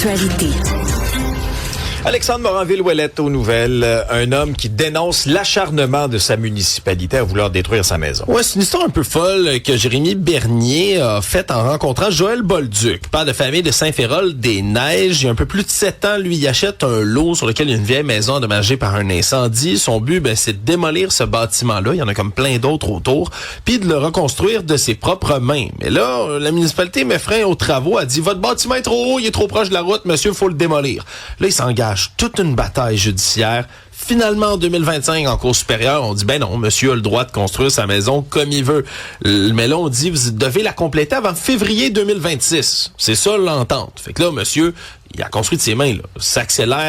l'actualité. Alexandre Moranville-Ouellette aux nouvelles. Un homme qui dénonce l'acharnement de sa municipalité à vouloir détruire sa maison. Ouais, c'est une histoire un peu folle que Jérémy Bernier a faite en rencontrant Joël Bolduc, père de famille de Saint-Férol-des-Neiges. Il y a un peu plus de 7 ans, lui, il achète un lot sur lequel il y a une vieille maison endommagée par un incendie. Son but, c'est de démolir ce bâtiment-là. Il y en a comme plein d'autres autour. Puis de le reconstruire de ses propres mains. Mais là, la municipalité met frein aux travaux. A dit, votre bâtiment est trop haut, il est trop proche de la route, monsieur, faut le démolir. Là, il s'engage toute une bataille judiciaire. Finalement, en 2025, en cour supérieure, on dit, ben non, monsieur a le droit de construire sa maison comme il veut. Mais là, on dit, vous devez la compléter avant février 2026. C'est ça l'entente. Fait que là, monsieur, il a construit de ses mains, là.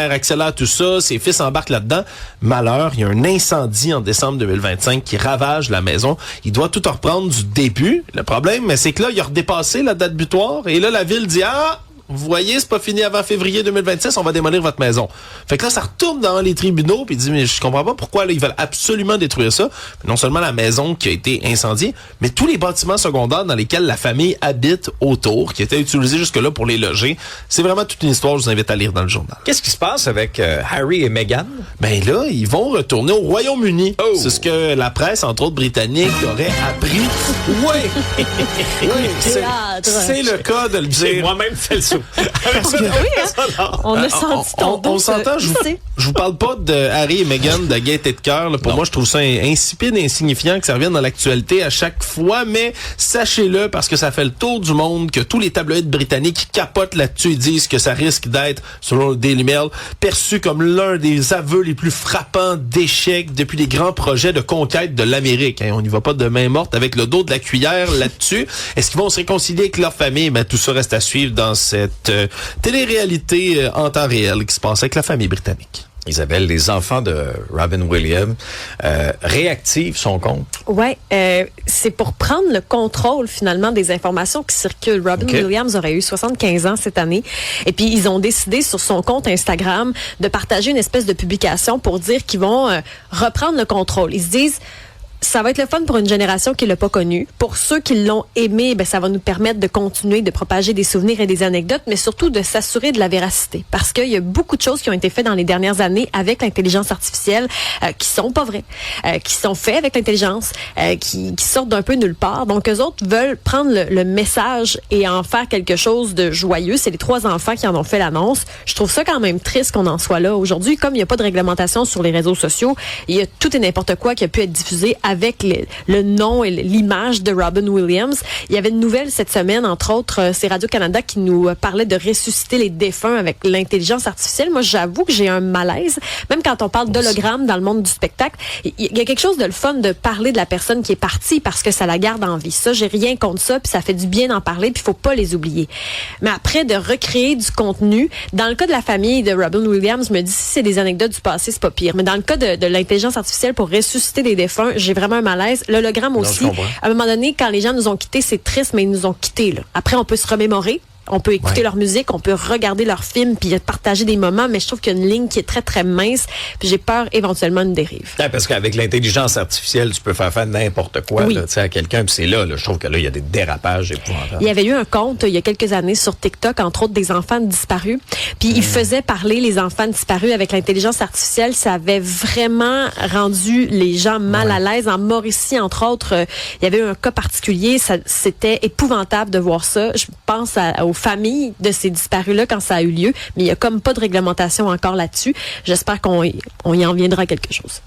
Accélère tout ça. Ses fils embarquent là-dedans. Malheur, il y a un incendie en décembre 2025 qui ravage la maison. Il doit tout reprendre du début. Le problème, c'est que là, il a redépassé la date butoir. Et là, la ville dit, vous voyez, c'est pas fini avant février 2026, on va démolir votre maison. Fait que là, ça retourne dans les tribunaux, puis il dit, mais je comprends pas pourquoi là, ils veulent absolument détruire ça. Non seulement la maison qui a été incendiée, mais tous les bâtiments secondaires dans lesquels la famille habite autour, qui étaient utilisés jusque-là pour les loger. C'est vraiment toute une histoire, je vous invite à lire dans le journal. Qu'est-ce qui se passe avec Harry et Meghan? Ben là, ils vont retourner au Royaume-Uni. Oh. C'est ce que la presse, entre autres britannique, aurait appris. Oui, c'est le cas de le dire. J'ai moi-même fait le saut. On a senti ton dos. On s'entend, je vous parle pas de Harry et Meghan de gaieté de cœur. Pour moi, je trouve ça insipide et insignifiant que ça revienne dans l'actualité à chaque fois, mais sachez-le parce que ça fait le tour du monde que tous les tabloïds britanniques capotent là-dessus et disent que ça risque d'être, selon le Daily Mail, perçu comme l'un des aveux les plus frappants d'échecs depuis les grands projets de conquête de l'Amérique. On n'y va pas de main morte avec le dos de la cuillère là-dessus. Est-ce qu'ils vont se réconcilier avec leur famille? Tout ça reste à suivre dans cette télé-réalité en temps réel qui se passe avec la famille britannique. Isabelle, les enfants de Robin Williams réactivent son compte. Ouais, c'est pour prendre le contrôle finalement des informations qui circulent. Robin Williams aurait eu 75 ans cette année et puis ils ont décidé sur son compte Instagram de partager une espèce de publication pour dire qu'ils vont reprendre le contrôle. Ils se disent ça va être le fun pour une génération qui l'a pas connu. Pour ceux qui l'ont aimé, ça va nous permettre de continuer de propager des souvenirs et des anecdotes, mais surtout de s'assurer de la véracité. Parce qu'il y a beaucoup de choses qui ont été faites dans les dernières années avec l'intelligence artificielle qui sont pas vraies, qui sont faites avec l'intelligence, qui sortent d'un peu nulle part. Donc, eux autres veulent prendre le message et en faire quelque chose de joyeux. C'est les 3 enfants qui en ont fait l'annonce. Je trouve ça quand même triste qu'on en soit là. Aujourd'hui, comme il n'y a pas de réglementation sur les réseaux sociaux, il y a tout et n'importe quoi qui a pu être diffusé avec le nom et l'image de Robin Williams. Il y avait une nouvelle cette semaine, entre autres, c'est Radio-Canada qui nous parlait de ressusciter les défunts avec l'intelligence artificielle. Moi, j'avoue que j'ai un malaise. Même quand on parle d'hologramme dans le monde du spectacle, il y a quelque chose de le fun de parler de la personne qui est partie parce que ça la garde en vie. Ça, j'ai rien contre ça, puis ça fait du bien d'en parler, puis il faut pas les oublier. Mais après, de recréer du contenu, dans le cas de la famille de Robin Williams, je me dis, si c'est des anecdotes du passé, c'est pas pire. Mais dans le cas de l'intelligence artificielle pour ressusciter des défunts, j'ai vraiment un malaise. L'hologramme aussi. À un moment donné, quand les gens nous ont quittés, c'est triste, mais ils nous ont quittés, là. Après, on peut se remémorer. On peut écouter leur musique, on peut regarder leurs films puis partager des moments, mais je trouve qu'il y a une ligne qui est très, très mince puis j'ai peur éventuellement d'une dérive. Parce qu'avec l'intelligence artificielle, tu peux faire n'importe quoi là, à quelqu'un puis c'est là, je trouve que là, il y a des dérapages épouvantables. Il y avait eu un compte il y a quelques années sur TikTok, entre autres des enfants disparus, puis il faisait parler les enfants disparus avec l'intelligence artificielle. Ça avait vraiment rendu les gens mal à l'aise. En Mauricie, entre autres, il y avait eu un cas particulier. C'était épouvantable de voir ça. Je pense aux familles de ces disparus-là quand ça a eu lieu, mais il y a comme pas de réglementation encore là-dessus. J'espère qu'on y en viendra à quelque chose.